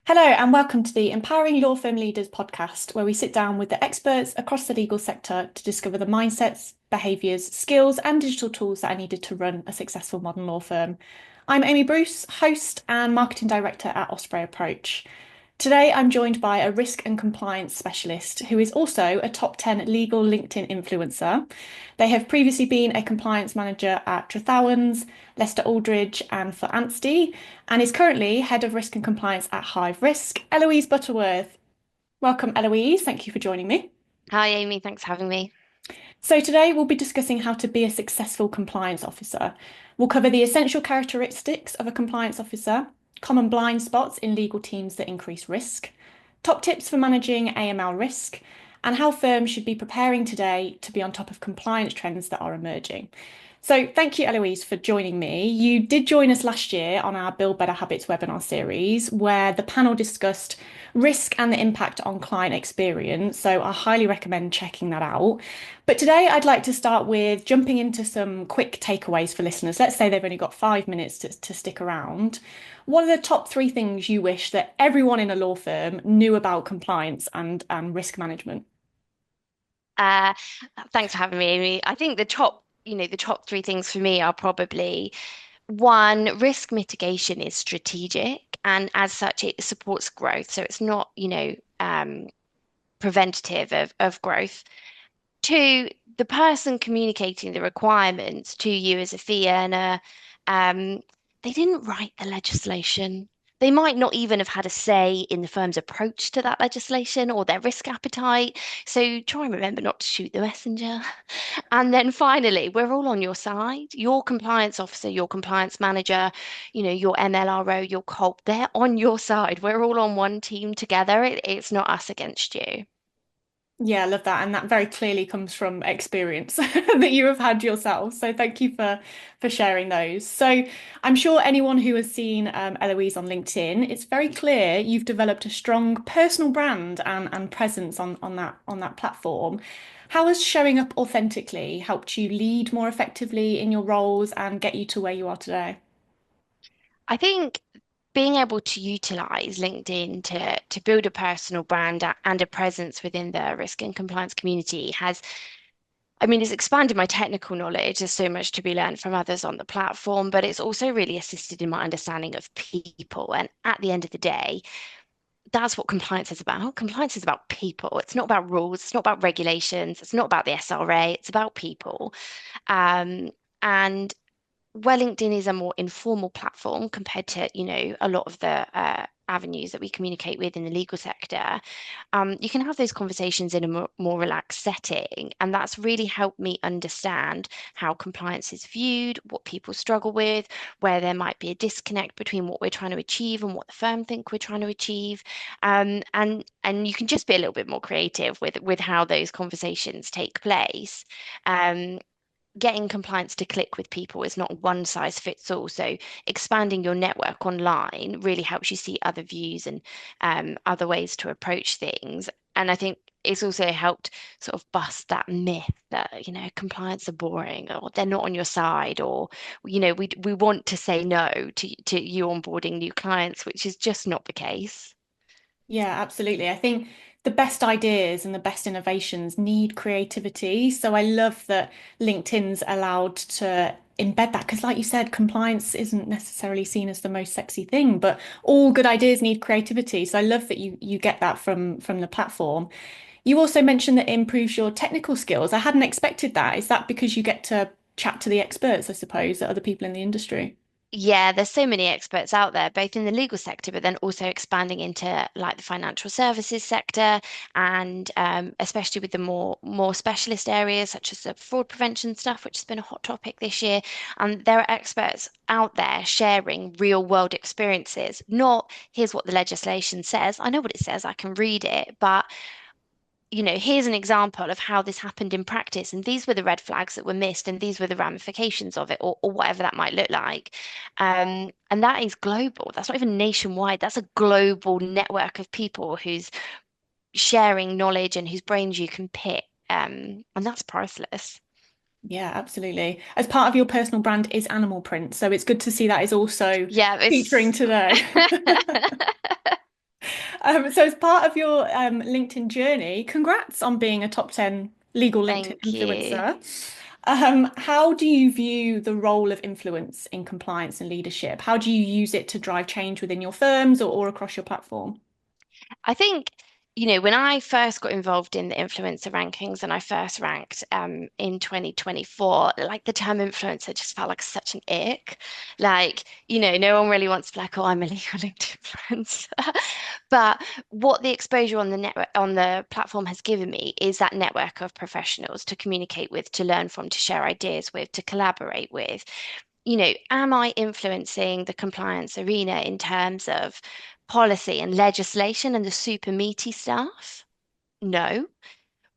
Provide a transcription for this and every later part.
Hello, and welcome to the Empowering Law Firm Leaders podcast, where we sit down with the experts across the legal sector to discover the mindsets, behaviours, skills, and digital tools that are needed to run a successful modern law firm. I'm Amy Bruce, host and marketing director at Osprey Approach. Today, I'm joined by a risk and compliance specialist who is also a top 10 legal LinkedIn influencer. They have previously been a compliance manager at Trethowens, Leicester Aldridge, and for Anstey, and is currently head of risk and compliance at Hive Risk. Eloise Butterworth. Welcome, Eloise. Thank you for joining me. Hi, Amy. Thanks for having me. So, today we'll be discussing how to be a successful compliance officer. We'll cover the essential characteristics of a compliance officer, common blind spots in legal teams that increase risk, top tips for managing AML risk, and how firms should be preparing today to be on top of compliance trends that are emerging. So, thank you, Eloise, for joining me. You did join us last year on our Build Better Habits webinar series, where the panel discussed risk and the impact on client experience. So, I highly recommend checking that out. But today, I'd like to start with jumping into some quick takeaways for listeners. Let's say they've only got 5 minutes to stick around. What are the top three things you wish that everyone in a law firm knew about compliance and risk management? Uh, Thanks for having me, Amy. I think the top three things for me are probably one, risk mitigation is strategic, and as such, it supports growth. So it's not, preventative of growth. Two, the person communicating the requirements to you as a fee earner, um, they didn't write the legislation. They might not even have had a say in the firm's approach to that legislation or their risk appetite. So try and remember not to shoot the messenger. And then finally, we're all on your side. Your compliance officer, your compliance manager, your MLRO, your COP, they're on your side. We're all on one team together. It's not us against you. Yeah, I love that. And that very clearly comes from experience that you have had yourself. So thank you for sharing those. So I'm sure anyone who has seen Eloise on LinkedIn, it's very clear you've developed a strong personal brand and presence on that platform. How has showing up authentically helped you lead more effectively in your roles and get you to where you are today? I think being able to utilize LinkedIn to build a personal brand and a presence within the risk and compliance community it's expanded my technical knowledge. There's so much to be learned from others on the platform, but it's also really assisted in my understanding of people. And at the end of the day, that's what compliance is about. Compliance is about people. It's not about rules. It's not about regulations. It's not about the SRA. It's about people. And where LinkedIn is a more informal platform compared to, a lot of the avenues that we communicate with in the legal sector, you can have those conversations in a more relaxed setting. And that's really helped me understand how compliance is viewed, what people struggle with, where there might be a disconnect between what we're trying to achieve and what the firm think we're trying to achieve. And you can just be a little bit more creative with how those conversations take place. Um, Getting compliance to click with people is not one size fits all. So expanding your network online really helps you see other views and other ways to approach things. And I think it's also helped sort of bust that myth that, compliance are boring or they're not on your side, or, we want to say no to you onboarding new clients, which is just not the case. Yeah, absolutely. I think the best ideas and the best innovations need creativity. So I love that LinkedIn's allowed to embed that because, like you said, compliance isn't necessarily seen as the most sexy thing, but all good ideas need creativity. So I love that you get that from the platform. You also mentioned that it improves your technical skills. I hadn't expected that. Is that because you get to chat to the experts, I suppose, that other people in the industry? Yeah, there's so many experts out there, both in the legal sector, but then also expanding into like the financial services sector, and especially with the more specialist areas such as the fraud prevention stuff, which has been a hot topic this year. And there are experts out there sharing real world experiences. Not here's what the legislation says. I know what it says, I can read it, but here's an example of how this happened in practice, and these were the red flags that were missed, and these were the ramifications of it, or whatever that might look like. And that is global. That's not even nationwide. That's a global network of people who's sharing knowledge and whose brains you can pick. And that's priceless. Yeah, absolutely. As part of your personal brand is animal print, so it's good to see that is also Yeah, featuring it's today. So as part of your LinkedIn journey, congrats on being a top 10 legal LinkedIn Thank you. influencer. How do you view the role of influence in compliance and leadership? How do you use it to drive change within your firms or across your platform? I think, when I first got involved in the influencer rankings and I first ranked in 2024, like the term influencer just felt like such an ick. Like, no one really wants to be like, oh, I'm a legal influencer. But what the exposure on the network on the platform has given me is that network of professionals to communicate with, to learn from, to share ideas with, to collaborate with. Am I influencing the compliance arena in terms of policy and legislation and the super meaty stuff? No.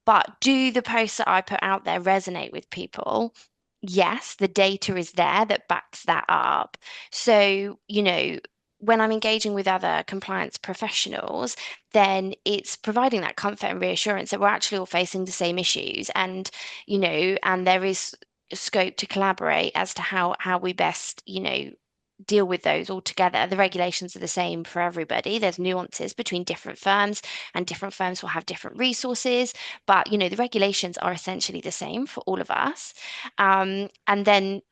But do the posts that I put out there resonate with people? Yes, the data is there that backs that up. So, when I'm engaging with other compliance professionals, then it's providing that comfort and reassurance that we're actually all facing the same issues and there is scope to collaborate as to how we best, deal with those all together. The regulations are the same for everybody. There's nuances between different firms, and different firms will have different resources, but the regulations are essentially the same for all of us. And then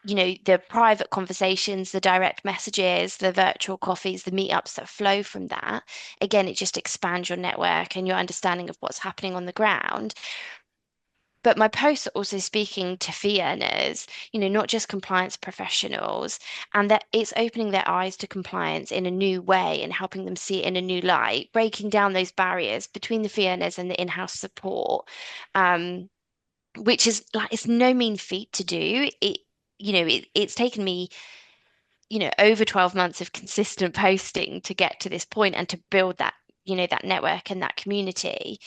the private conversations, the direct messages, the virtual coffees, the meetups that flow from that. Again, it just expands your network and your understanding of what's happening on the ground. But my posts are also speaking to fee earners, not just compliance professionals, and that it's opening their eyes to compliance in a new way and helping them see it in a new light, breaking down those barriers between the fee earners and the in-house support, um, which is like it's no mean feat to do. It's taken me over 12 months of consistent posting to get to this point and to build that network and that community.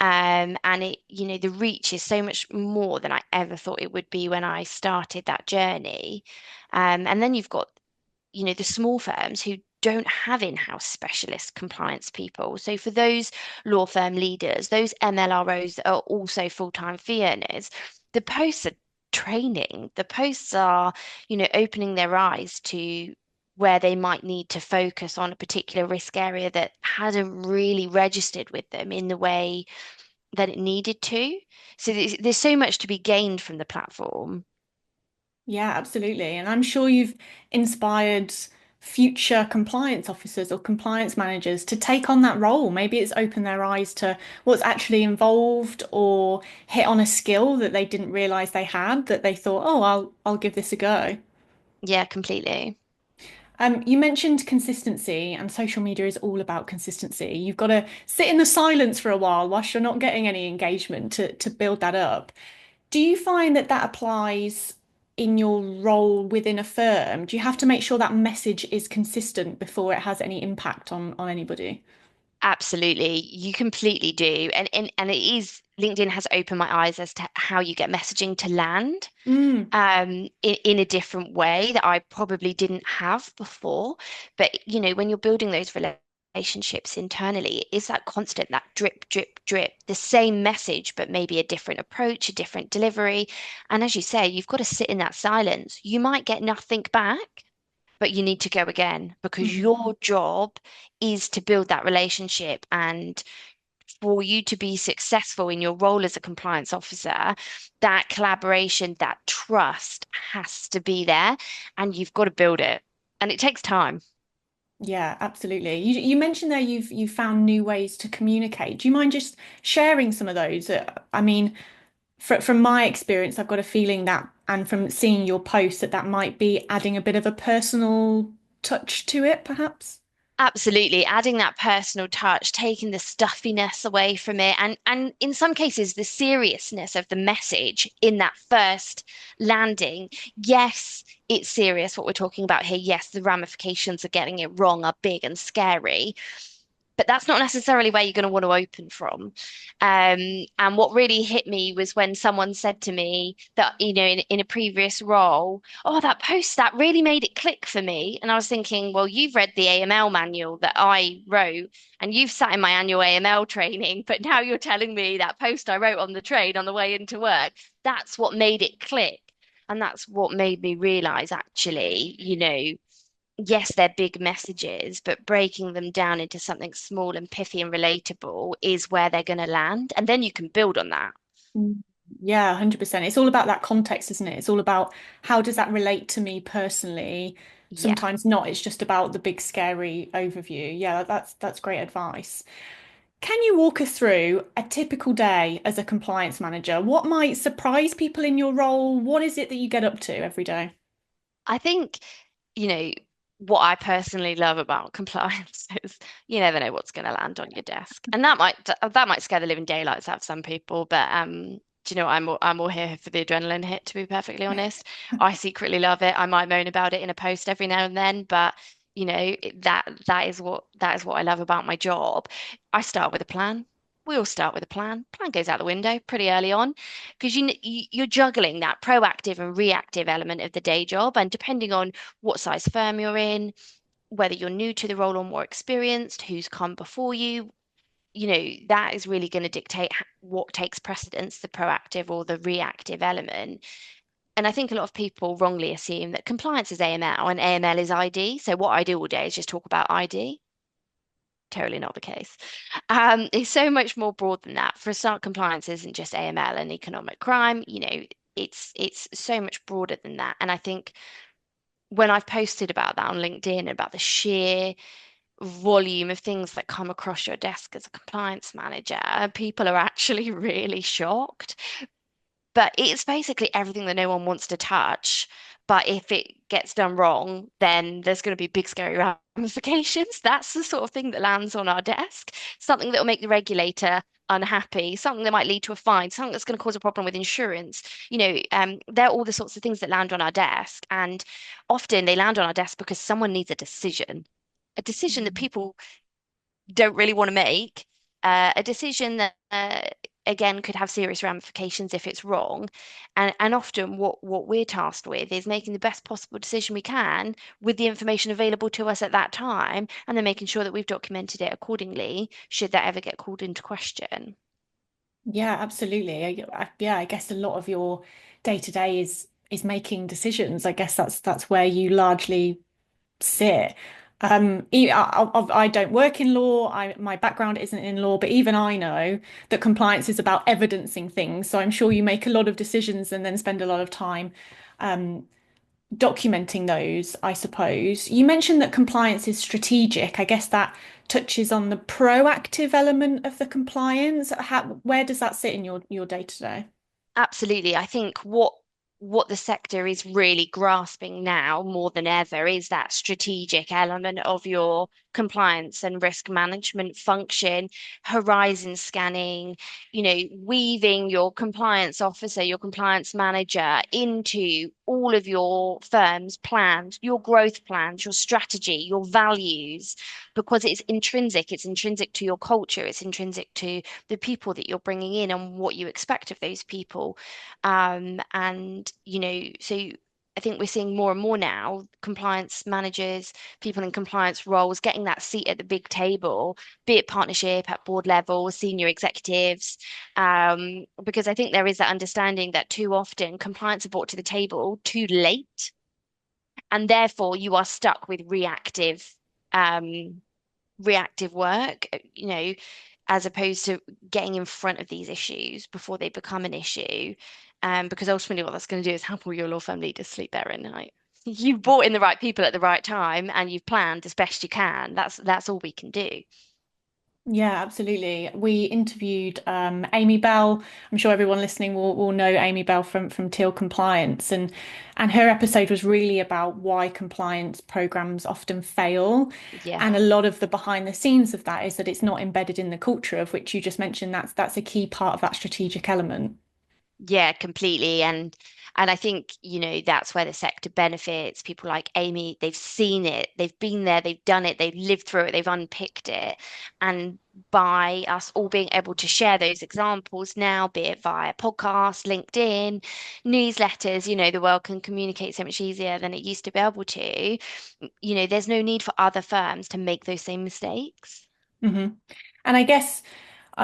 And the reach is so much more than I ever thought it would be when I started that journey. And then you've got, the small firms who don't have in-house specialist compliance people. So for those law firm leaders, those MLROs that are also full-time fee earners, the posts are training. The posts are, opening their eyes to where they might need to focus on a particular risk area that hadn't really registered with them in the way that it needed to. So there's so much to be gained from the platform. Yeah, absolutely. And I'm sure you've inspired future compliance officers or compliance managers to take on that role. Maybe it's opened their eyes to what's actually involved or hit on a skill that they didn't realize they had that they thought, oh, I'll give this a go. Yeah, completely. You mentioned consistency, and social media is all about consistency. You've got to sit in the silence for a while whilst you're not getting any engagement to build that up. Do you find that that applies in your role within a firm? Do you have to make sure that message is consistent before it has any impact on anybody? Absolutely. You completely do. And it is LinkedIn has opened my eyes as to how you get messaging to land Mm, in a different way that I probably didn't have before. But when you're building those relationships internally, it's that constant, that drip, drip, drip, the same message, but maybe a different approach, a different delivery. And as you say, you've got to sit in that silence. You might get nothing back, but you need to go again because mhm. your job is to build that relationship. And for you to be successful in your role as a compliance officer, that collaboration, that trust has to be there, and you've got to build it. And it takes time. Yeah, absolutely. You mentioned there you've found new ways to communicate. Do you mind just sharing some of those? I mean, from my experience, I've got a feeling that, and from seeing your post, that that might be adding a bit of a personal touch to it, perhaps. Absolutely, adding that personal touch, taking the stuffiness away from it, and in some cases the seriousness of the message in that first landing. Yes, it's serious what we're talking about here. Yes, the ramifications of getting it wrong are big and scary, but that's not necessarily where you're going to want to open from. And what really hit me was when someone said to me that, in a previous role, oh, that post, that really made it click for me. And I was thinking, well, you've read the AML manual that I wrote, and you've sat in my annual AML training, but now you're telling me that post I wrote on the train on the way into work, that's what made it click. And that's what made me realize actually, yes, they're big messages, but breaking them down into something small and pithy and relatable is where they're going to land. And then you can build on that. Mm. Yeah, 100%. It's all about that context, isn't it? It's all about how does that relate to me personally? Yeah. Sometimes not. It's just about the big scary overview. Yeah, that's great advice. Can you walk us through a typical day as a compliance manager? What might surprise people in your role? What is it that you get up to every day? I think, you know, what I personally love about compliance is you never know what's going to land on your desk. And that might scare the living daylights out of some people, but do you know, I'm all here for the adrenaline hit, to be perfectly honest. I secretly love it. I might moan about it in a post every now and then, but that is what I love about my job. I start with a plan. We all start with a plan. Plan goes out the window pretty early on because you're juggling that proactive and reactive element of the day job, and depending on what size firm you're in, whether you're new to the role or more experienced, who's come before you, that is really going to dictate what takes precedence, the proactive or the reactive element. And I think a lot of people wrongly assume that compliance is AML and AML is ID. So what I do all day is just talk about ID. Totally not the case. It's so much more broad than that. For a start, compliance isn't just AML and economic crime. It's so much broader than that. And I think when I've posted about that on LinkedIn, about the sheer volume of things that come across your desk as a compliance manager, people are actually really shocked. But it's basically everything that no one wants to touch. But if it gets done wrong, then there's going to be big, scary ramifications. That's the sort of thing that lands on our desk. Something that will make the regulator unhappy, something that might lead to a fine, something that's going to cause a problem with insurance. They're all the sorts of things that land on our desk. And often they land on our desk because someone needs a decision that Mm. people don't really want to make, a decision that again could have serious ramifications if it's wrong. And often what we're tasked with is making the best possible decision we can with the information available to us at that time, and then making sure that we've documented it accordingly should that ever get called into question. Yeah, absolutely. Yeah, I guess a lot of your day to day is making decisions. I guess that's where you largely sit. I don't work in law. My background isn't in law, but even I know that compliance is about evidencing things. So I'm sure you make a lot of decisions and then spend a lot of time um, documenting those, I suppose. You mentioned that compliance is strategic. I guess that touches on the proactive element of the compliance. Where does that sit in your day to day? Absolutely. I think what the sector is really grasping now more than ever is that strategic element of your compliance and risk management function, horizon scanning, weaving your compliance officer, your compliance manager into all of your firm's plans, your growth plans, your strategy, your values, because it's intrinsic to your culture, it's intrinsic to the people that you're bringing in and what you expect of those people. So I think we're seeing more and more now compliance managers, people in compliance roles getting that seat at the big table, be it partnership at board level, senior executives, because I think there is that understanding that too often compliance are brought to the table too late, and therefore you are stuck with um, reactive work, as opposed to getting in front of these issues before they become an issue. Because ultimately, what that's going to do is help all your law firm leaders sleep better at night. You've brought in the right people at the right time, and you've planned as best you can. That's all we can do. Yeah, absolutely. We interviewed Amy Bell. I'm sure everyone listening will know Amy Bell from Teal Compliance, and her episode was really about why compliance programs often fail. Yeah. And a lot of the behind the scenes of that is that it's not embedded in the culture, of which you just mentioned. That's a key part of that strategic element. Yeah, completely. And I think, that's where the sector benefits. People like Amy, they've seen it, they've been there, they've done it, they've lived through it, they've unpicked it. And by us all being able to share those examples now, be it via podcast, LinkedIn, newsletters, the world can communicate so much easier than it used to be able to. There's no need for other firms to make those same mistakes. Hmm. And I guess.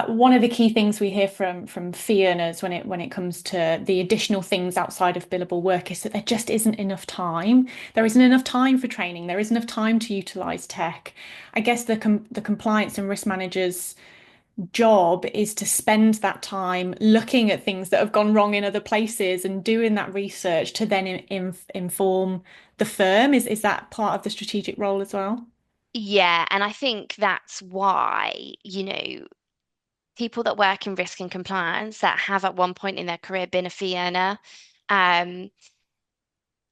One of the key things we hear from fee earners when it comes to the additional things outside of billable work is that there just isn't enough time. There isn't enough time for training. There isn't enough time to utilize tech. I guess the compliance and risk managers' job is to spend that time looking at things that have gone wrong in other places and doing that research to then inform the firm. Is that part of the strategic role as well? Yeah, and I think that's why, people that work in risk and compliance that have at one point in their career been a fee earner, um,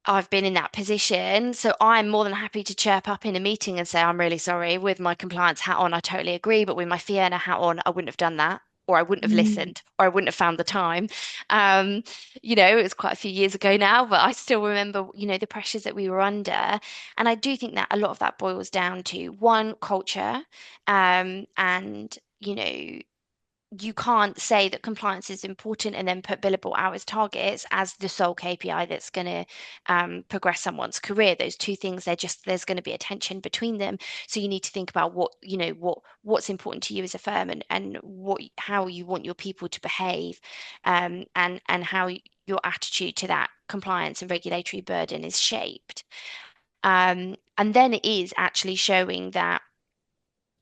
I've been in that position, so I'm more than happy to chirp up in a meeting and say, I'm really sorry, with my compliance hat on, I totally agree, but with my fee earner hat on, I wouldn't have done that, or I wouldn't have Mm. listened, or I wouldn't have found the time. Um, it was quite a few years ago now, but I still remember, the pressures that we were under. And I do think that a lot of that boils down to one, culture, and you can't say that compliance is important and then put billable hours targets as the sole KPI that's going to progress someone's career. Those two things, there's going to be a tension between them. So you need to think about what's important to you as a firm and how you want your people to behave, and how your attitude to that compliance and regulatory burden is shaped. And then it is actually showing that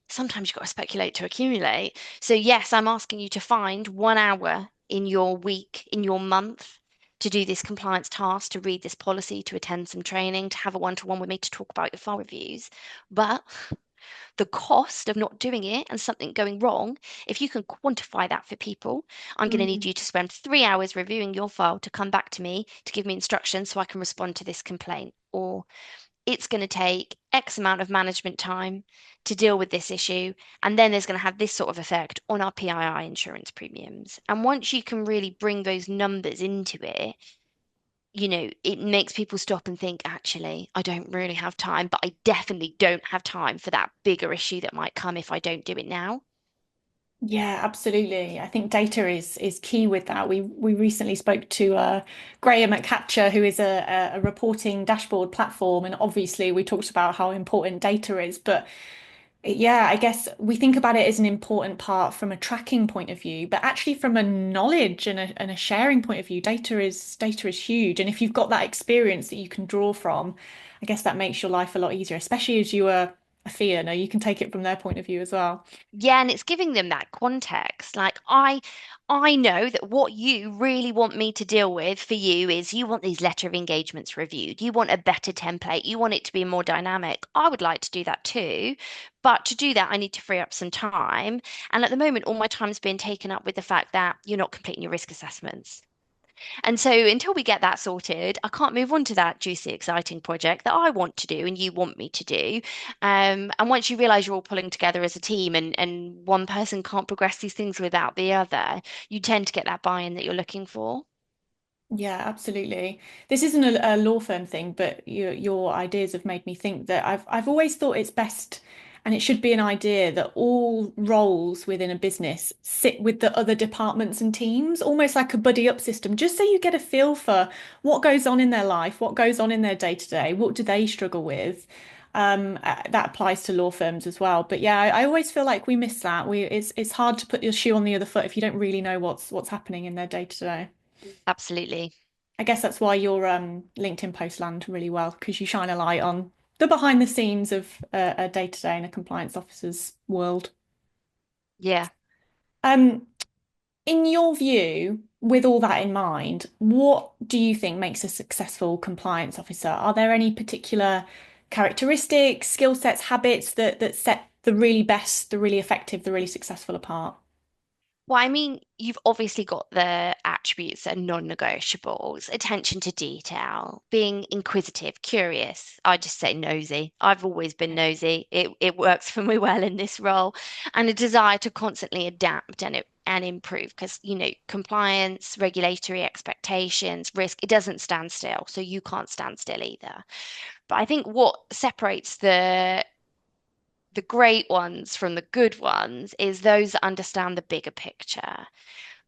sometimes you've got to speculate to accumulate. So, yes, I'm asking you to find 1 hour in your week, in your month, to do this compliance task, to read this policy, to attend some training, to have a one-to-one with me to talk about your file reviews. But the cost of not doing it and something going wrong, if you can quantify that for people, I'm going to need Mm. you to spend 3 hours reviewing your file to come back to me to give me instructions so I can respond to this complaint. Or it's going to take X amount of management time to deal with this issue. And then there's going to have this sort of effect on our PII insurance premiums. And once you can really bring those numbers into it, it makes people stop and think, actually, I don't really have time, but I definitely don't have time for that bigger issue that might come if I don't do it now. Yeah, absolutely. I think data is key with that. We recently spoke to Graham at Capture, who is a reporting dashboard platform, and obviously we talked about how important data is. But yeah, I guess we think about it as an important part from a tracking point of view, but actually from a knowledge and a sharing point of view, data is huge. And if you've got that experience that you can draw from, I guess that makes your life a lot easier, especially as you are a fee earner. You can take it from their point of view as well. Yeah, and it's giving them that context. Like I know that what you really want me to deal with for you is you want these letter of engagements reviewed. You want a better template. You want it to be more dynamic. I would like to do that too. But to do that, I need to free up some time. And at the moment, all my time is being taken up with the fact that you're not completing your risk assessments. And so until we get that sorted, I can't move on to that juicy, exciting project that I want to do and you want me to do. And once you realize you're all pulling together as a team and one person can't progress these things without the other, you tend to get that buy-in that you're looking for. Yeah, absolutely. This isn't a law firm thing, but your ideas have made me think that I've always thought it's best, and it should be an idea that all roles within a business sit with the other departments and teams, almost like a buddy up system, just so you get a feel for what goes on in their life, what goes on in their day to day, what do they struggle with. That applies to law firms as well. But yeah, I always feel like we miss that. It's hard to put your shoe on the other foot if you don't really know what's happening in their day to day. Absolutely. I guess that's why your LinkedIn posts land really well because you shine a light on the behind the scenes of a day-to-day in a compliance officer's world. Yeah. Um, in your view, with all that in mind, what do you think makes a successful compliance officer? Are there any particular characteristics, skill sets, habits that set the really best, the really effective, the really successful apart? Well, I mean, you've obviously got the attributes that are non-negotiables, attention to detail, being inquisitive, curious. I just say nosy. I've always been nosy. It works for me well in this role, and a desire to constantly adapt and improve because, compliance, regulatory expectations, risk, it doesn't stand still. So you can't stand still either. But I think what separates the great ones from the good ones is those that understand the bigger picture,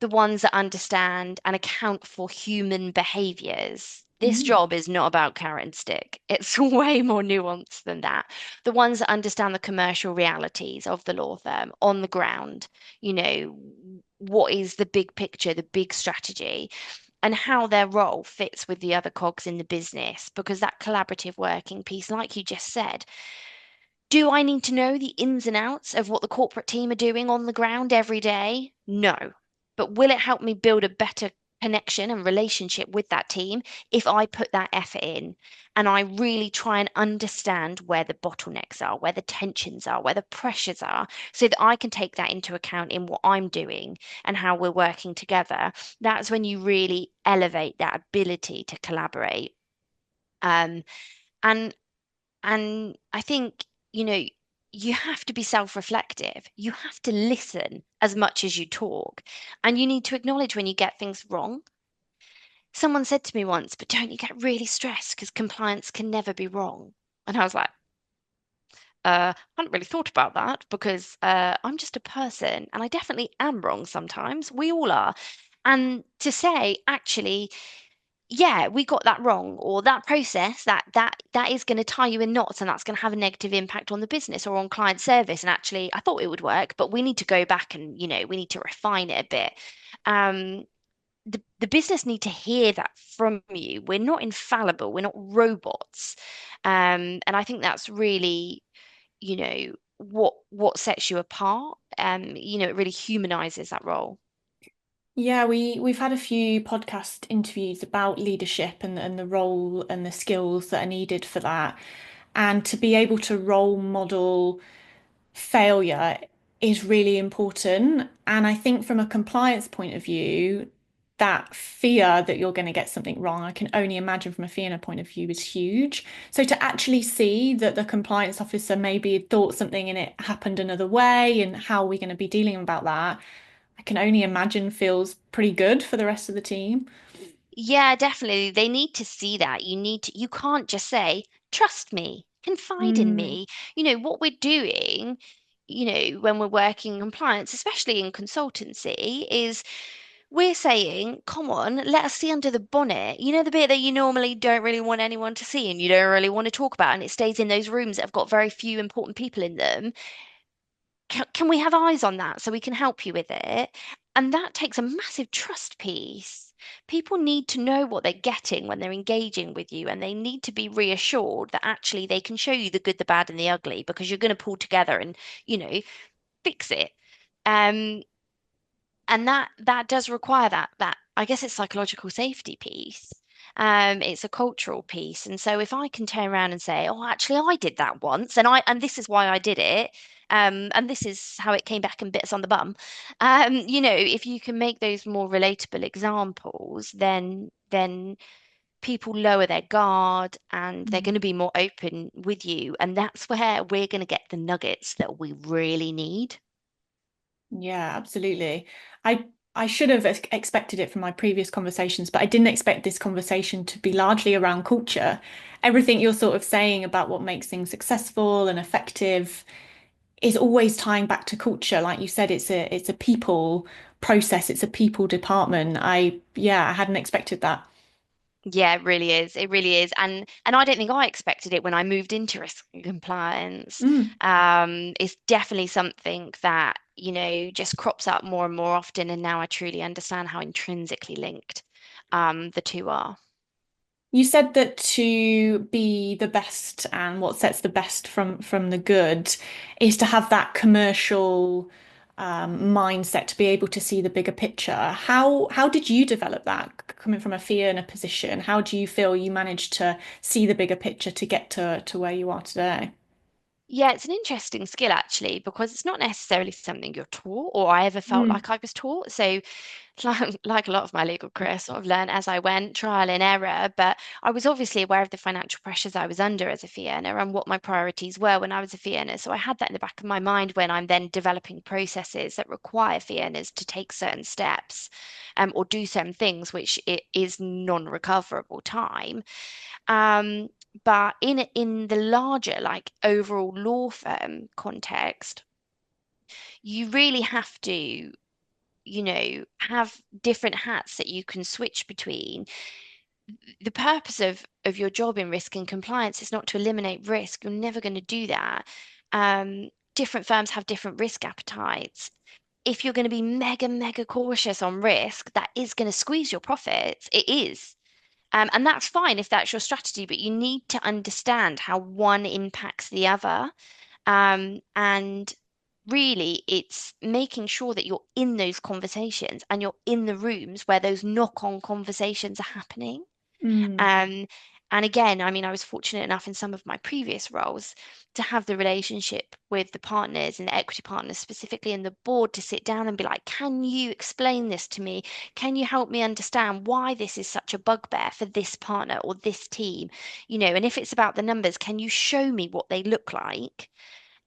the ones that understand and account for human behaviors. This job is not about carrot and stick. It's way more nuanced than that. The ones that understand the commercial realities of the law firm on the ground, you know, what is the big picture, the big strategy, and how their role fits with the other cogs in the business, because that collaborative working piece, like you just said, do I need to know the ins and outs of what the corporate team are doing on the ground every day? No. But will it help me build a better connection and relationship with that team if I put that effort in and I really try and understand where the bottlenecks are, where the tensions are, where the pressures are, so that I can take that into account in what I'm doing and how we're working together? That's when you really elevate that ability to collaborate. Um, and I think, you have to be self-reflective. You have to listen as much as you talk. And you need to acknowledge when you get things wrong. Someone said to me once, but don't you get really stressed because compliance can never be wrong? And I was like, I hadn't really thought about that because I'm just a person and I definitely am wrong sometimes. We all are. And to say, actually, yeah, we got that wrong, or that process that is going to tie you in knots, and that's going to have a negative impact on the business or on client service. And actually, I thought it would work, but we need to go back and we need to refine it a bit. Um, the business need to hear that from you. We're not infallible. We're not robots. And I think that's really, what sets you apart. It really humanizes that role. Yeah, we've had a few podcast interviews about leadership and the role and the skills that are needed for that. And to be able to role model failure is really important. And I think from a compliance point of view, that fear that you're going to get something wrong, I can only imagine from a FINA point of view, is huge. So to actually see that the compliance officer maybe thought something and it happened another way, and how we're going to be dealing about that, I can only imagine feels pretty good for the rest of the team. Yeah, definitely. They need to see that. You can't just say, trust me, confide in Mm, me. What we're doing, when we're working in compliance, especially in consultancy, is we're saying, come on, let us see under the bonnet. The bit that you normally don't really want anyone to see and you don't really want to talk about, and it stays in those rooms that have got very few important people in them. Can we have eyes on that so we can help you with it? And that takes a massive trust piece. People need to know what they're getting when they're engaging with you, and they need to be reassured that actually they can show you the good, the bad, and the ugly, because you're going to pull together and, you know, fix it. Um, and that does require that I guess it's psychological safety piece. It's a cultural piece. And so if I can turn around and say, oh, actually I did that once and this is why I did it, and this is how it came back and bit us on the bum. If you can make those more relatable examples, then people lower their guard and they're going to be more open with you. And that's where we're going to get the nuggets that we really need. yeah, absolutely. I I should have expected it from my previous conversations, but I didn't expect this conversation to be largely around culture. Everything you're sort of saying about what makes things successful and effective is always tying back to culture. Like you said, it's a people process, it's a people department. I hadn't expected that. Yeah, it really is. It really is. And I don't think I expected it when I moved into risk and compliance. Mm. It's definitely something that, just crops up more and more often. And now I truly understand how intrinsically linked the two are. You said that to be the best and what sets the best from the good is to have that commercial mindset to be able to see the bigger picture. How did you develop that coming from a fear and a position? How do you feel you managed to see the bigger picture to get to where you are today? Yeah, it's an interesting skill actually, because it's not necessarily something you're taught or I ever felt Mm. like I was taught. So like a lot of my legal career, sort of learned as I went, trial and error. But I was obviously aware of the financial pressures I was under as a fee earner and what my priorities were when I was a fee earner. So I had that in the back of my mind when I'm then developing processes that require fee earners to take certain steps, or do certain things, which it is non-recoverable time. Um, but in the larger, like overall law firm context, you really have to have different hats that you can switch between. the purpose of your job in risk and compliance is not to eliminate risk. You're never going to do that. Different firms have different risk appetites. If you're going to be mega, mega cautious on risk, that is going to squeeze your profits. It is. And that's fine if that's your strategy, but you need to understand how one impacts the other. And really, it's making sure that you're in those conversations and you're in the rooms where those knock-on conversations are happening. Mm. Um, and again, I mean, I was fortunate enough in some of my previous roles to have the relationship with the partners and the equity partners, specifically in the board, to sit down and be like, can you explain this to me? Can you help me understand why this is such a bugbear for this partner or this team? And if it's about the numbers, can you show me what they look like?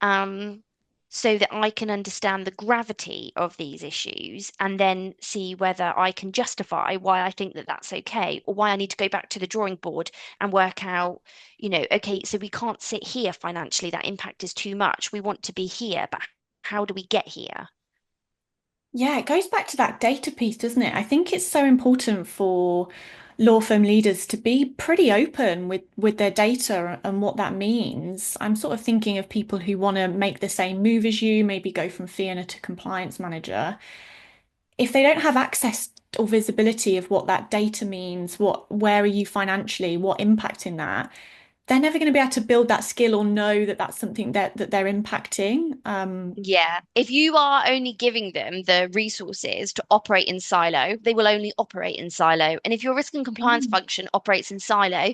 um, so that I can understand the gravity of these issues and then see whether I can justify why I think that that's okay or why I need to go back to the drawing board and work out, okay, so we can't sit here financially. That impact is too much. We want to be here, but how do we get here? Yeah, it goes back to that data piece, doesn't it? I think it's so important for law firm leaders to be pretty open with their data and what that means. I'm sort of thinking of people who want to make the same move as you, maybe go from fee earner to compliance manager. If they don't have access or visibility of what that data means, where are you financially, what impact in that, they're never going to be able to build that skill or know that that's something that they're impacting. Yeah. If you are only giving them the resources to operate in silo, they will only operate in silo. And if your risk and compliance Mm. function operates in silo,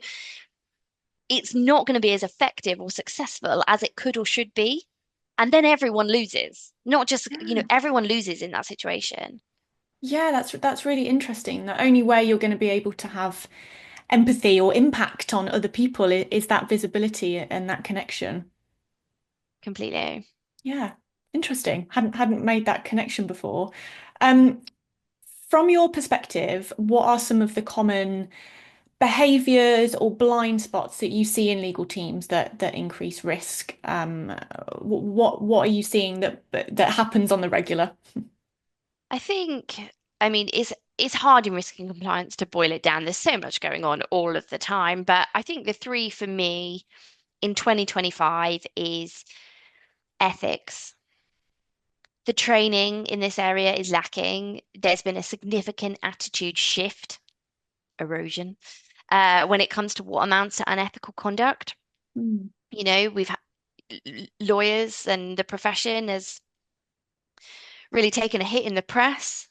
it's not going to be as effective or successful as it could or should be. And then everyone loses. Not just, Yeah. everyone loses in that situation. Yeah, that's really interesting. The only way you're going to be able to have empathy or impact on other people is that visibility and that connection. Completely. Yeah, interesting. Hadn't made that connection before. Um, from your perspective, what are some of the common behaviors or blind spots that you see in legal teams that increase risk? What are you seeing that happens on the regular? I think, I mean, it's hard in risk and compliance to boil it down. There's so much going on all of the time. But I think the three for me in 2025 is ethics. The training in this area is lacking. There's been a significant attitude shift, erosion, when it comes to what amounts to unethical conduct. Mm. We've had lawyers and the profession has really taken a hit in the press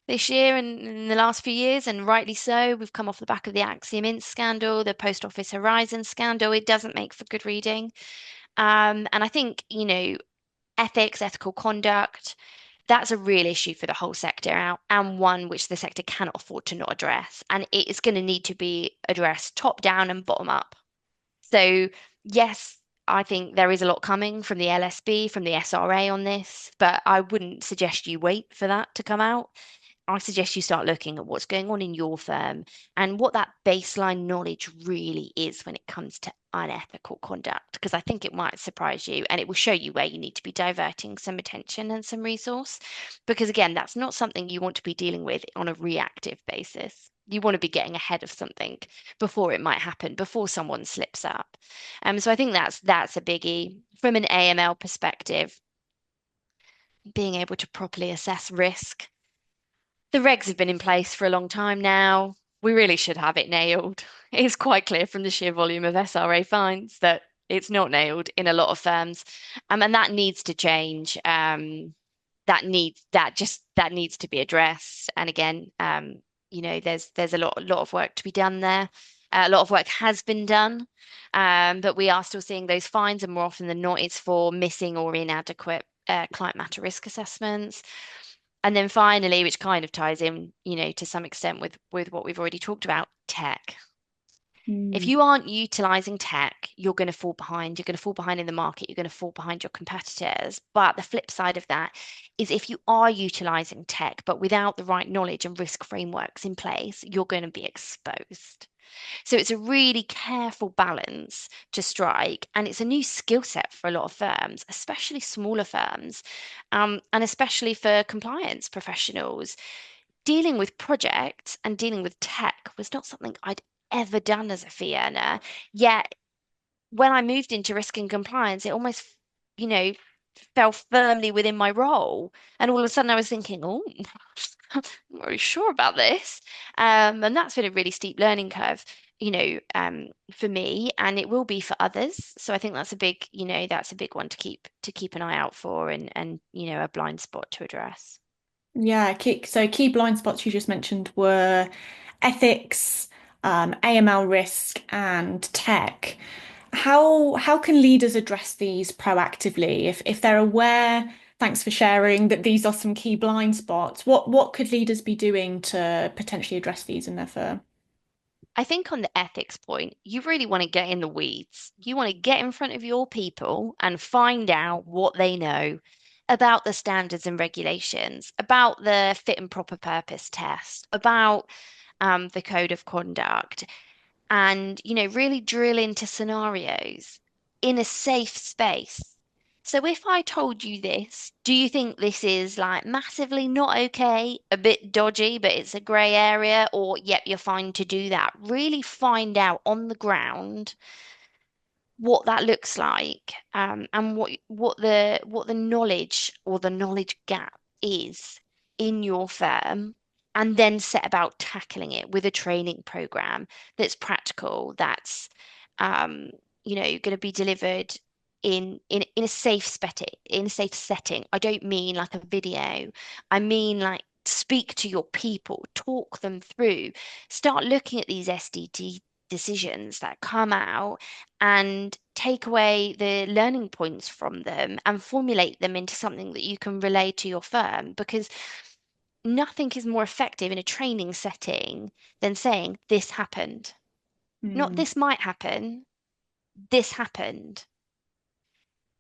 this year and in the last few years, and rightly so. We've come off the back of the Axiom Inc scandal, the Post Office Horizon scandal. It doesn't make for good reading. And I think, ethics, ethical conduct, that's a real issue for the whole sector and one which the sector cannot afford to not address. And it is going to need to be addressed top down and bottom up. So, yes, I think there is a lot coming from the LSB, from the SRA on this, but I wouldn't suggest you wait for that to come out. I suggest you start looking at what's going on in your firm and what that baseline knowledge really is when it comes to unethical conduct, because I think it might surprise you and it will show you where you need to be diverting some attention and some resource. Because again, that's not something you want to be dealing with on a reactive basis. You want to be getting ahead of something before it might happen, before someone slips up. So I think that's a biggie. From an AML perspective, being able to properly assess risk. The regs have been in place for a long time now. We really should have it nailed. It's quite clear from the sheer volume of SRA fines that it's not nailed in a lot of firms, and that needs to change. That needs to be addressed. And again, there's a lot of work to be done there. A lot of work has been done, but we are still seeing those fines, and more often than not, it's for missing or inadequate client matter risk assessments. And then finally, which kind of ties in, to some extent with what we've already talked about, tech. If Mm. you aren't utilizing tech, you're going to fall behind. You're going to fall behind in the market. You're going to fall behind your competitors. But the flip side of that is if you are utilizing tech, but without the right knowledge and risk frameworks in place, you're going to be exposed. So it's a really careful balance to strike. And it's a new skill set for a lot of firms, especially smaller firms, and especially for compliance professionals. dealing with projects and dealing with tech was not something I'd ever done as a fee earner. Yet when I moved into risk and compliance, it almost, you know, fell firmly within my role. And all of a sudden I was thinking, oh, I'm not really sure about this. And that's been a really steep learning curve, for me, and it will be for others. So I think that's a big, that's a big one to keep an eye out for and a blind spot to address. Yeah, key blind spots you just mentioned were ethics, AML risk, and tech. How can leaders address these proactively if they're aware, thanks for sharing, that these are some key blind spots, what could leaders be doing to potentially address these in their firm? I think on the ethics point, you really want to get in the weeds. You want to get in front of your people and find out what they know about the standards and regulations, about the fit and proper purpose test, about the code of conduct, and really drill into scenarios in a safe space. So if I told you this, do you think this is like massively not okay, a bit dodgy, but it's a grey area, or yep, you're fine to do that? Really find out on the ground what that looks like, and what the knowledge or the knowledge gap is in your firm, and then set about tackling it with a training program that's practical, that's um, going to be delivered in a safe setting. I don't mean like a video. I mean like speak to your people, talk them through, start looking at these SDT decisions that come out and take away the learning points from them and formulate them into something that you can relay to your firm, because nothing is more effective in a training setting than saying this happened. Not Hmm. this might happen, this happened.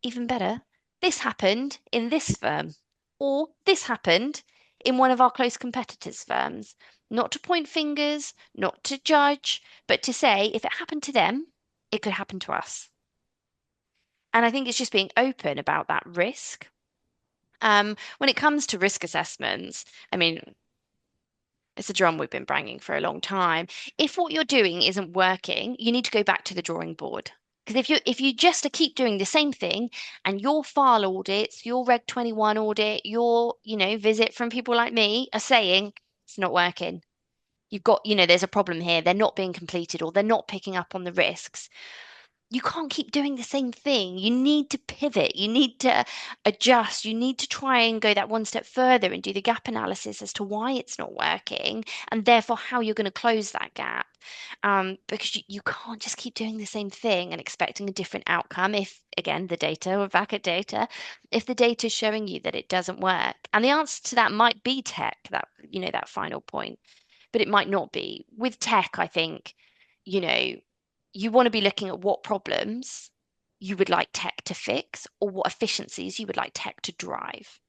Even better, this happened in this firm, or this happened in one of our close competitors' firms. Not to point fingers, not to judge, but to say if it happened to them, it could happen to us. And I think it's just being open about that risk. When it comes to risk assessments, I mean, it's a drum we've been banging for a long time. If what you're doing isn't working, you need to go back to the drawing board. Because if you just keep doing the same thing and your file audits, your Reg 21 audit, your, visit from people like me are saying it's not working. You've got, there's a problem here. They're not being completed or they're not picking up on the risks. You can't keep doing the same thing. You need to pivot. You need to adjust. You need to try and go that one step further and do the gap analysis as to why it's not working and therefore how you're going to close that gap. Because you can't just keep doing the same thing and expecting a different outcome if, again, the data, we're back at data, if the data is showing you that it doesn't work. And the answer to that might be tech, that final point, but it might not be. With tech, I think, you know, you want to be looking at what problems you would like tech to fix or what efficiencies you would like tech to drive.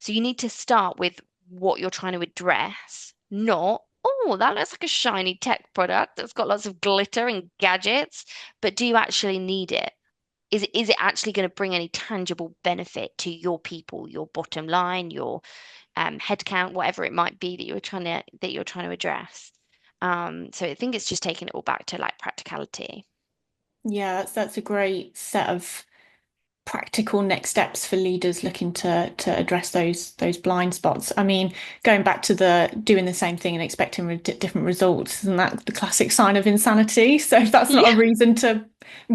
So you need to start with what you're trying to address, not, oh, that looks like a shiny tech product that's got lots of glitter and gadgets, but do you actually need it? Is it actually going to bring any tangible benefit to your people, your bottom line, your headcount, whatever it might be that you're trying to address? So I think it's just taking it all back to like practicality. Yeah, that's a great set of practical next steps for leaders looking to address those blind spots. I mean, going back to the doing the same thing and expecting different results, isn't that the classic sign of insanity? So if that's not a Yeah. reason to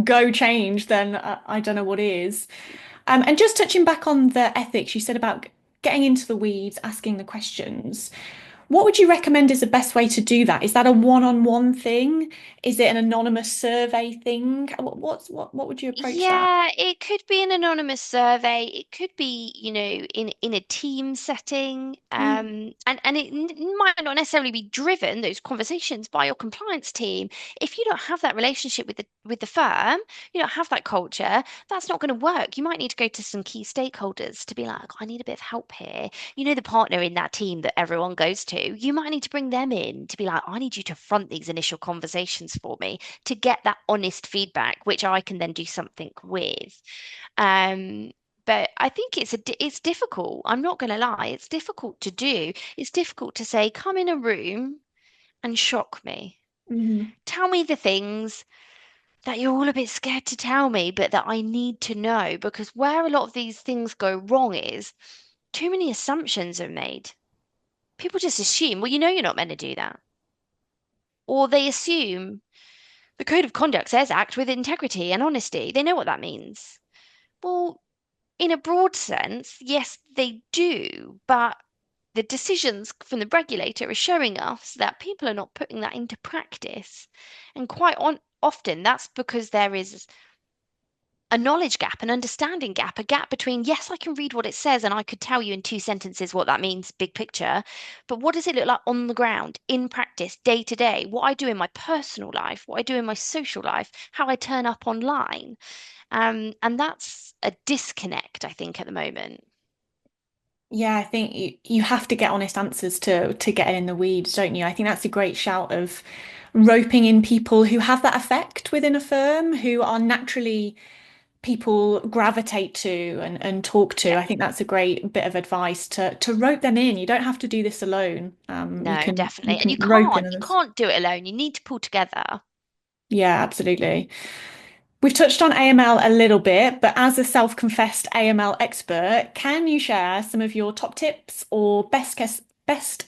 go change, then I don't know what is. And just touching back on the ethics, you said about getting into the weeds, asking the questions. What would you recommend is the best way to do that? Is that a one-on-one thing? Is it an anonymous survey thing? What would you approach that? Yeah, it could be an anonymous survey. It could be, in a team setting. Mm, And it might not necessarily be driven, those conversations, by your compliance team. If you don't have that relationship with the firm, you don't have that culture, that's not going to work. You might need to go to some key stakeholders to be like, I need a bit of help here. The partner in that team that everyone goes to, you might need to bring them in to be like, I need you to front these initial conversations for me to get that honest feedback, which I can then do something with. Um, but I think it's difficult. I'm not going to lie. It's difficult to do. It's difficult to say, come in a room and shock me. Hmm. Tell me the things that you're all a bit scared to tell me, but that I need to know, because where a lot of these things go wrong is too many assumptions are made. People just assume, well, you know, you're not meant to do that. Or they assume the code of conduct says act with integrity and honesty. They know what that means. Well, in a broad sense, yes, they do, but the decisions from the regulator are showing us that people are not putting that into practice. And often that's because there is a knowledge gap, an understanding gap, a gap between, yes, I can read what it says and I could tell you in two sentences what that means, big picture, but what does it look like on the ground, in practice, day to day, what I do in my personal life, what I do in my social life, how I turn up online. And that's a disconnect, I think, at the moment. Yeah, I think you have to get honest answers to get in the weeds, don't you? I think that's a great shout of roping in people who have that effect within a firm, who are naturally people gravitate to and talk to. Yeah, I think that's a great bit of advice to rope them in. You don't have to do this alone. no, You definitely. And can rope in you others. can't do it alone. You need to pull together. Yeah, absolutely. We've touched on AML a little bit, but as a self-confessed AML expert, can you share some of your top tips or best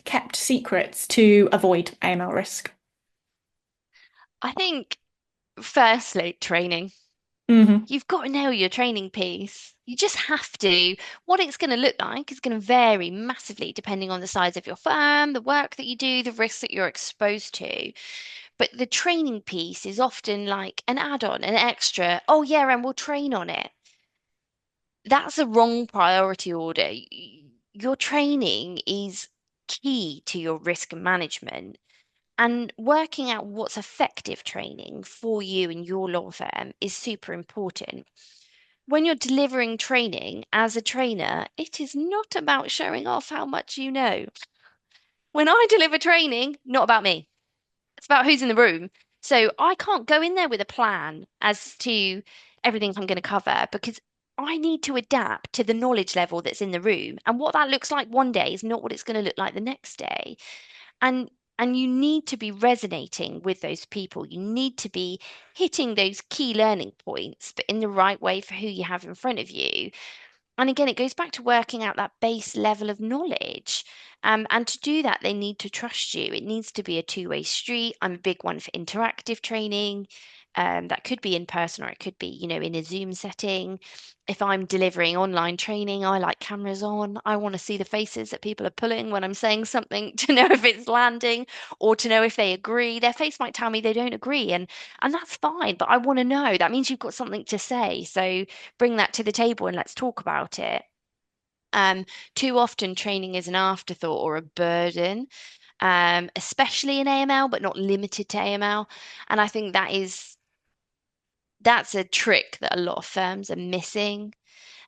kept secrets to avoid AML risk? I think, firstly, training. Hmm. You've got to nail your training piece. You just have to. What it's going to look like is going to vary massively depending on the size of your firm, the work that you do, the risks that you're exposed to. But the training piece is often like an add-on, an extra. Oh, yeah, and we'll train on it. That's a wrong priority order. Your training is key to your risk management. And working out what's effective training for you and your law firm is super important. When you're delivering training as a trainer, it is not about showing off how much you know. When I deliver training, not about me. It's about who's in the room. So I can't go in there with a plan as to everything I'm going to cover because I need to adapt to the knowledge level that's in the room. And what that looks like one day is not what it's going to look like the next day. And and you need to be resonating with those people. You need to be hitting those key learning points, but in the right way for who you have in front of you. And again, it goes back to working out that base level of knowledge. And to do that, they need to trust you. It needs to be a two-way street. I'm a big one for interactive training. That could be in person or it could be, in a Zoom setting. If I'm delivering online training, I like cameras on. I want to see the faces that people are pulling when I'm saying something to know if it's landing or to know if they agree. Their face might tell me they don't agree, and that's fine, but I want to know. That means you've got something to say. So bring that to the table and let's talk about it. Um, Too often training is an afterthought or a burden, especially in AML, but not limited to AML. And I think that's a trick that a lot of firms are missing.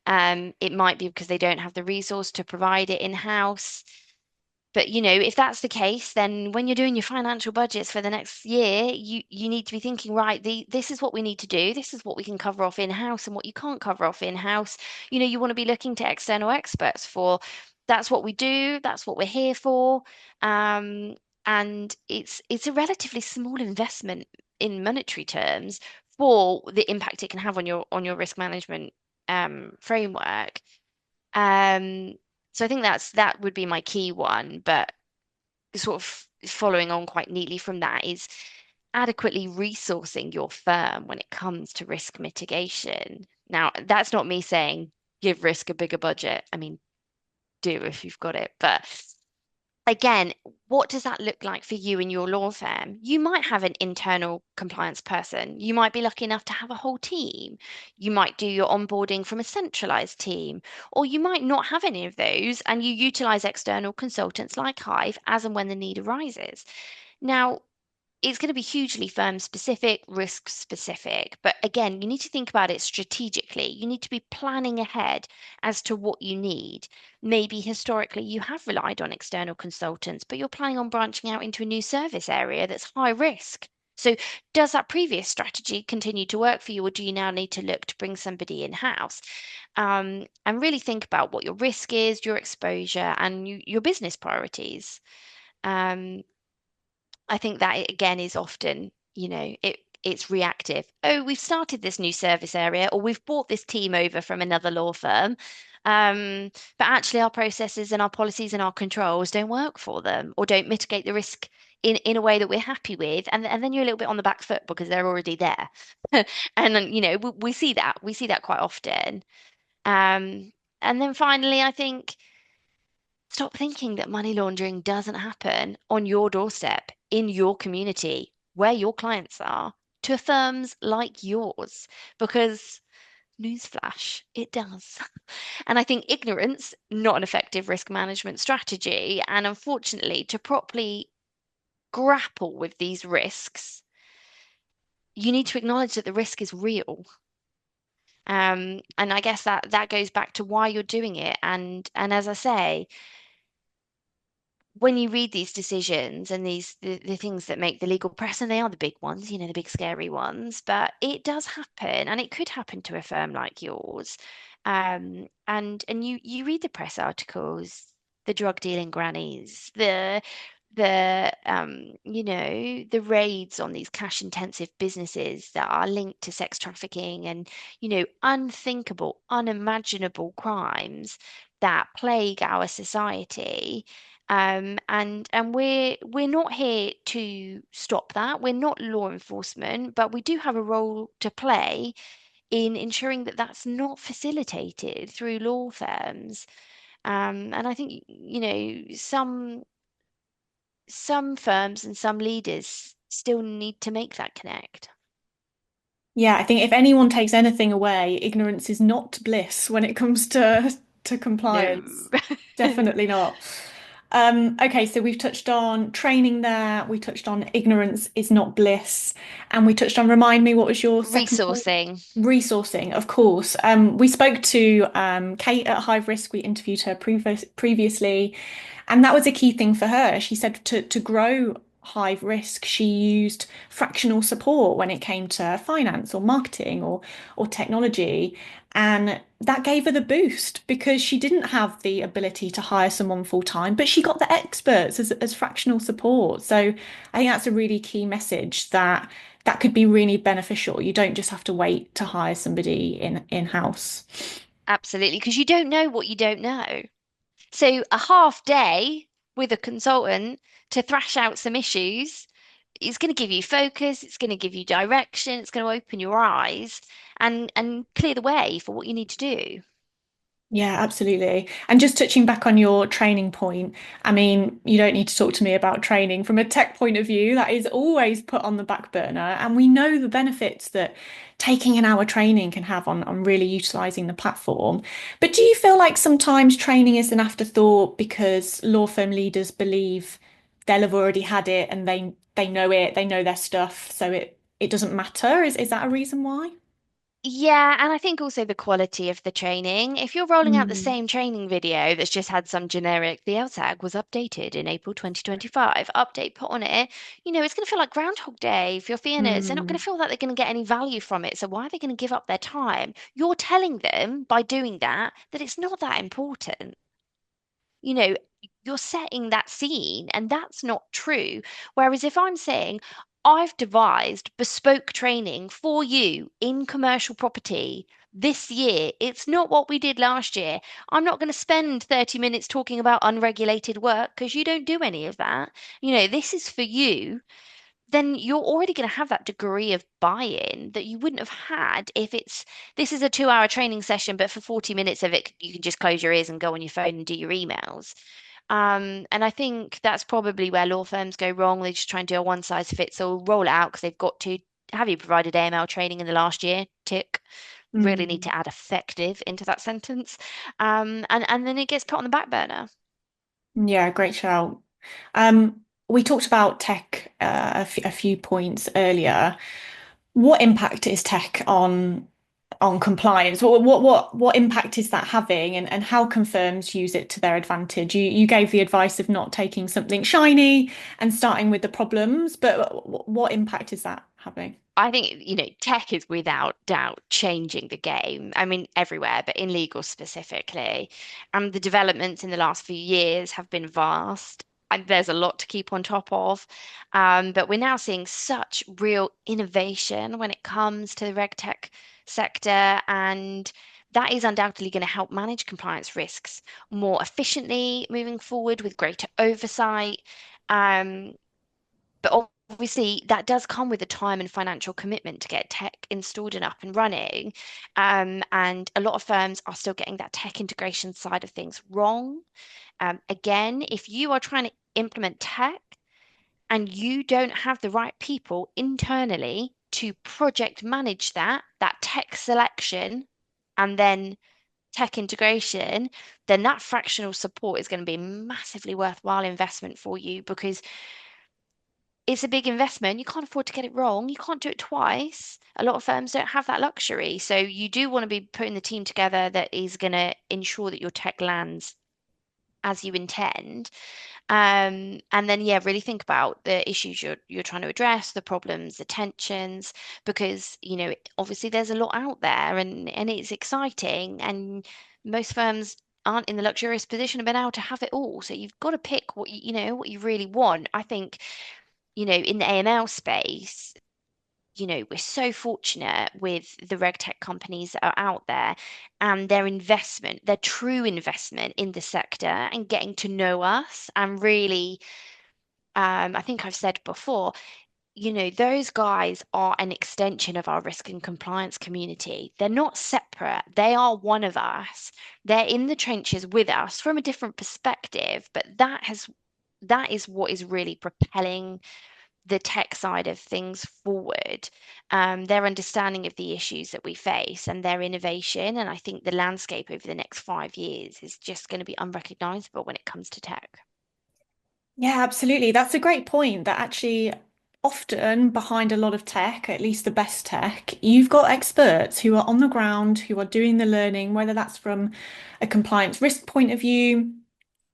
It might be because they don't have the resource to provide it in-house. But if that's the case, then when you're doing your financial budgets for the next year, you need to be thinking, right, this is what we need to do. This is what we can cover off in-house and what you can't cover off in-house. You want to be looking to external experts for that's what we do, that's what we're here for. Um, and it's a relatively small investment in monetary terms for the impact it can have on your risk management framework. Um, so I think that would be my key one, but sort of following on quite neatly from that is adequately resourcing your firm when it comes to risk mitigation. Now, that's not me saying give risk a bigger budget. I mean, do if you've got it, but again, what does that look like for you and your law firm? You might have an internal compliance person. You might be lucky enough to have a whole team. You might do your onboarding from a centralized team, or you might not have any of those and you utilize external consultants like Hive as and when the need arises. Now, it's going to be hugely firm specific, risk specific. But again, you need to think about it strategically. You need to be planning ahead as to what you need. Maybe historically you have relied on external consultants, but you're planning on branching out into a new service area that's high risk. So, does that previous strategy continue to work for you, or do you now need to look to bring somebody in-house? And really think about what your risk is, your exposure, and your business priorities. Um, I think that again is often, it's reactive. Oh, we've started this new service area, or we've brought this team over from another law firm. But actually our processes and our policies and our controls don't work for them or don't mitigate the risk in a way that we're happy with. And then you're a little bit on the back foot because they're already there. And then, we see that. We see that quite often. Um, and then finally, I think stop thinking that money laundering doesn't happen on your doorstep, in your community, where your clients are, to firms like yours, because newsflash, it does. And I think ignorance, not an effective risk management strategy. And unfortunately, to properly grapple with these risks, you need to acknowledge that the risk is real. And I guess that goes back to why you're doing it. And as I say, when you read these decisions and the things that make the legal press, and they are the big ones, the big scary ones, but it does happen, and it could happen to a firm like yours. And you read the press articles, the drug dealing grannies, the raids on these cash intensive businesses that are linked to sex trafficking and, unthinkable, unimaginable crimes that plague our society. And we're not here to stop that. We're not law enforcement, but we do have a role to play in ensuring that that's not facilitated through law firms. And I think, some firms and some leaders still need to make that connect. Yeah, I think if anyone takes anything away, ignorance is not bliss when it comes to No. compliance. Definitely not. Okay, so we've touched on training there, we touched on ignorance is not bliss, and we touched on, remind me, what was your second point? Resourcing. Resourcing, of course. We spoke to Kate at High Risk. We interviewed her previously, and that was a key thing for her. She said to grow High Risk, she used fractional support when it came to finance or marketing or technology. And that gave her the boost because she didn't have the ability to hire someone full time, but she got the experts as fractional support. So I think that's a really key message that could be really beneficial. You don't just have to wait to hire somebody in-house. Absolutely, because you don't know what you don't know. So a half day with a consultant to thrash out some issues is going to give you focus, it's going to give you direction, it's going to open your eyes and clear the way for what you need to do. Yeah, absolutely. And just touching back on your training point, I mean, you don't need to talk to me about training from a tech point of view. That is always put on the back burner. And we know the benefits that taking an hour training can have on really utilizing the platform. But do you feel like sometimes training is an afterthought because law firm leaders believe they'll have already had it and they know it, they know their stuff, so it doesn't matter? Is that a reason why? Yeah, and I think also the quality of the training. If you're rolling out the Mm, same training video that's just had some generic, the LTAG was updated in April 2025, update put on it, it's going to feel like Groundhog Day for your fee earners. They're not going mm. to feel that they're going to get any value from it. So why are they going to give up their time? You're telling them by doing that it's not that important. you know, you're setting that scene, and that's not true. Whereas if I'm saying, I've devised bespoke training for you in commercial property this year, it's not what we did last year. I'm not going to spend 30 minutes talking about unregulated work because you don't do any of that. This is for you, then you're already going to have that degree of buy-in that you wouldn't have had if this is a 2-hour training session, but for 40 minutes of it, you can just close your ears and go on your phone and do your emails. And I think that's probably where law firms go wrong. They just try and do a one size fits all, roll it out because they've got to. Have you provided AML training in the last year? Tick. Really need Mm. to add effective into that sentence. And then it gets put on the back burner. Yeah, great shout. We talked about tech a few points earlier. What impact is tech on on compliance? What impact is that having, and how can firms use it to their advantage? You gave the advice of not taking something shiny and starting with the problems, but what impact is that having? I think, tech is without doubt changing the game. I mean, everywhere, but in legal specifically. And the developments in the last few years have been vast. And there's a lot to keep on top of. But we're now seeing such real innovation when it comes to the reg tech sector. And that is undoubtedly going to help manage compliance risks more efficiently moving forward with greater oversight. Um, but obviously, that does come with a time and financial commitment to get tech installed and up and running. And a lot of firms are still getting that tech integration side of things wrong. Again, if you are trying to implement tech and you don't have the right people internally to project manage that tech selection, and then tech integration, then that fractional support is going to be a massively worthwhile investment for you because it's a big investment. You can't afford to get it wrong. You can't do it twice. A lot of firms don't have that luxury. So you do want to be putting the team together that is going to ensure that your tech lands as you intend. And then yeah, really think about the issues you're trying to address, the problems, the tensions, because obviously there's a lot out there and it's exciting. And most firms aren't in the luxurious position of being able to have it all. So you've got to pick what you really want. I think in the AML space, we're so fortunate with the reg tech companies that are out there and their investment, their true investment in the sector and getting to know us. And really, I think I've said before, those guys are an extension of our risk and compliance community. They're not separate. They are one of us. They're in the trenches with us from a different perspective, but that is what is really propelling the tech side of things forward, their understanding of the issues that we face and their innovation. And I think the landscape over the next 5 years is just going to be unrecognizable when it comes to tech. Yeah, absolutely. That's a great point that actually often behind a lot of tech, at least the best tech, you've got experts who are on the ground, who are doing the learning, whether that's from a compliance risk point of view,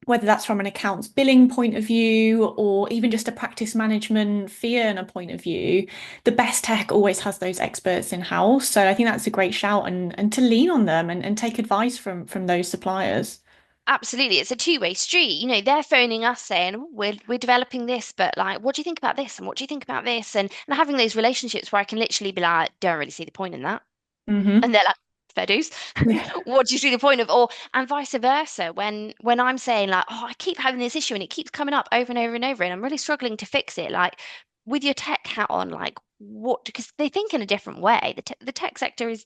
whether that's from an accounts billing point of view, or even just a practice management fee earner point of view. The best tech always has those experts in house. So I think that's a great shout and to lean on them and take advice from those suppliers. Absolutely, it's a two-way street. They're phoning us saying, "Oh, we're developing this, but like, what do you think about this? And what do you think about this?" And having those relationships where I can literally be like, "Don't really see the point in that," and Hmm. they're like, "Fair dues. Yeah. What do you see the point of?" Or and vice versa. When I'm saying like, "Oh, I keep having this issue and it keeps coming up over and over and over, and I'm really struggling to fix it," like with your tech hat on, like what? Because they think in a different way. The tech sector is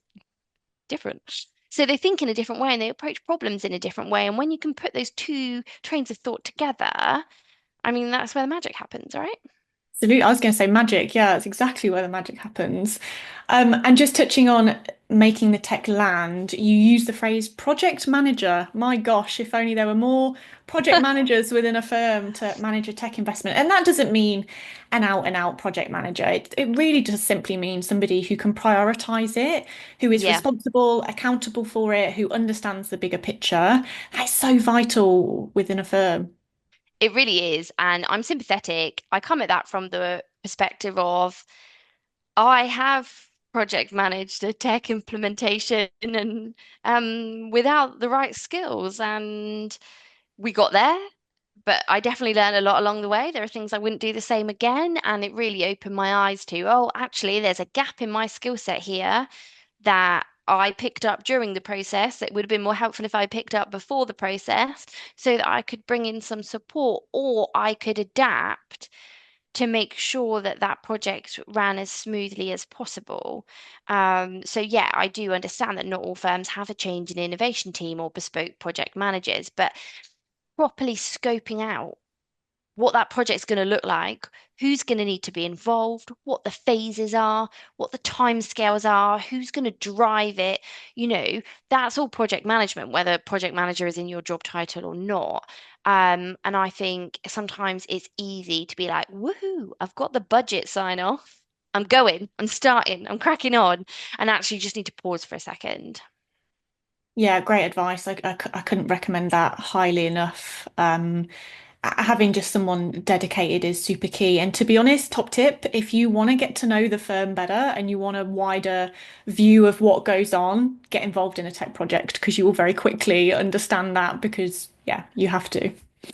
different. So they think in a different way and they approach problems in a different way. And when you can put those two trains of thought together, I mean, that's where the magic happens, right? Absolutely. I was going to say magic. Yeah, that's exactly where the magic happens. And just touching on making the tech land, you use the phrase project manager. My gosh, if only there were more project managers within a firm to manage a tech investment. And that doesn't mean an out and out project manager. It really just simply means somebody who can prioritize it, who is Yeah, responsible, accountable for it, who understands the bigger picture. That's so vital within a firm. it really is. And I'm sympathetic. I come at that from the perspective of I have project managed a tech implementation and without the right skills. And we got there, but I definitely learned a lot along the way. There are things I wouldn't do the same again. And it really opened my eyes to, oh, actually, there's a gap in my skill set here that I picked up during the process. It would have been more helpful if I picked up before the process so that I could bring in some support or I could adapt to make sure that that project ran as smoothly as possible. So yeah, I do understand that not all firms have a change in innovation team or bespoke project managers, but properly scoping out what that project's going to look like, who's going to need to be involved, what the phases are, what the timescales are, who's going to drive it. You know, that's all project management, whether project manager is in your job title or not. And I think sometimes it's easy to be like, woohoo, I've got the budget sign off. I'm going, I'm starting, I'm cracking on, and actually just need to pause for a second. Yeah, great advice. I couldn't recommend that highly enough. Having just someone dedicated is super key. And to be honest, top tip, if you want to get to know the firm better and you want a wider view of what goes on, get involved in a tech project because you will very quickly understand that because, yeah, you have to.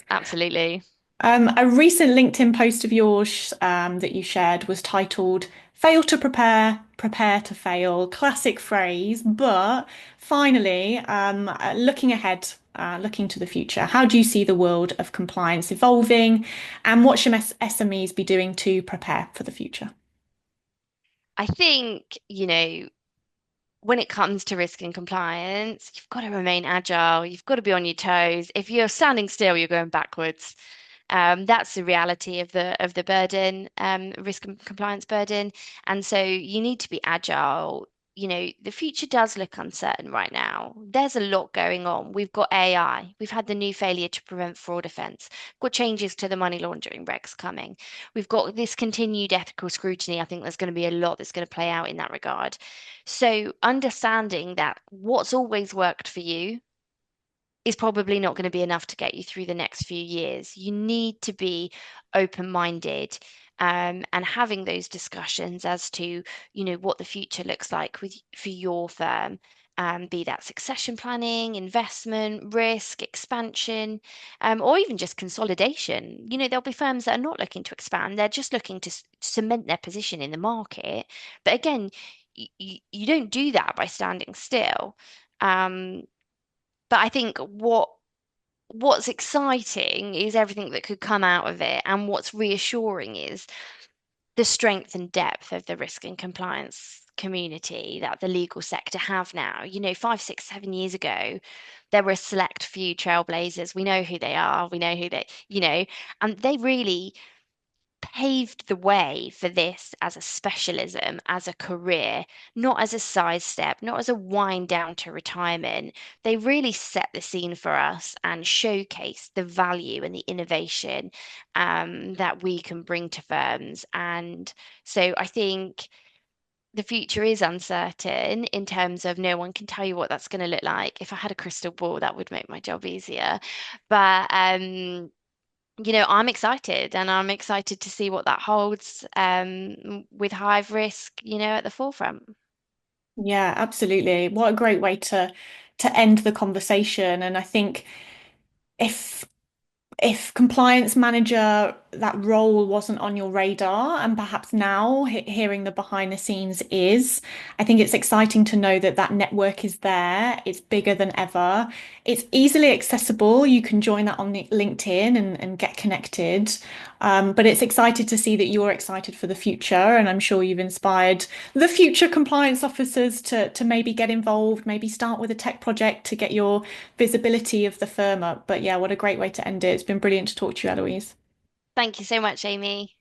Absolutely. A recent LinkedIn post of yours that you shared was titled "Fail to prepare, prepare to fail." Classic phrase, but finally, looking ahead, looking to the future, how do you see the world of compliance evolving, and what should SMEs be doing to prepare for the future? I think, when it comes to risk and compliance, you've got to remain agile. You've got to be on your toes. If you're standing still, you're going backwards. That's the reality of the burden, risk and compliance burden. And so you need to be agile. The future does look uncertain right now. There's a lot going on. We've got AI. We've had the new failure to prevent fraud offence. We've got changes to the money laundering regs coming. We've got this continued ethical scrutiny. I think there's going to be a lot that's going to play out in that regard. So understanding that what's always worked for you is probably not going to be enough to get you through the next few years. You need to be open-minded, and having those discussions as to, what the future looks like for your firm. Be that succession planning, investment, risk, expansion, or even just consolidation. There'll be firms that are not looking to expand, they're just looking to cement their position in the market. But again, you don't do that by standing still. Um, but I think what's exciting is everything that could come out of it, and what's reassuring is the strength and depth of the risk and compliance community that the legal sector have now. 5, 6, 7 years ago, there were a select few trailblazers. We know who they are. We know who and they really paved the way for this as a specialism, as a career, not as a sidestep, not as a wind down to retirement. They really set the scene for us and showcase the value and the innovation, that we can bring to firms. And so I think the future is uncertain in terms of no one can tell you what that's going to look like. If I had a crystal ball, that would make my job easier. But I'm excited, and I'm excited to see what that holds, with Hive Risk, at the forefront. Yeah, absolutely. What a great way to end the conversation. And I think if compliance manager, that role wasn't on your radar, and perhaps now hearing the behind the scenes is, I think it's exciting to know that that network is there. It's bigger than ever. It's easily accessible. You can join that on the LinkedIn and get connected. But it's excited to see that you're excited for the future, and I'm sure you've inspired the future compliance officers to maybe get involved, maybe start with a tech project to get your visibility of the firm up. But yeah, what a great way to end it. It's been brilliant to talk to you, Eloise. Thank you so much, Amy.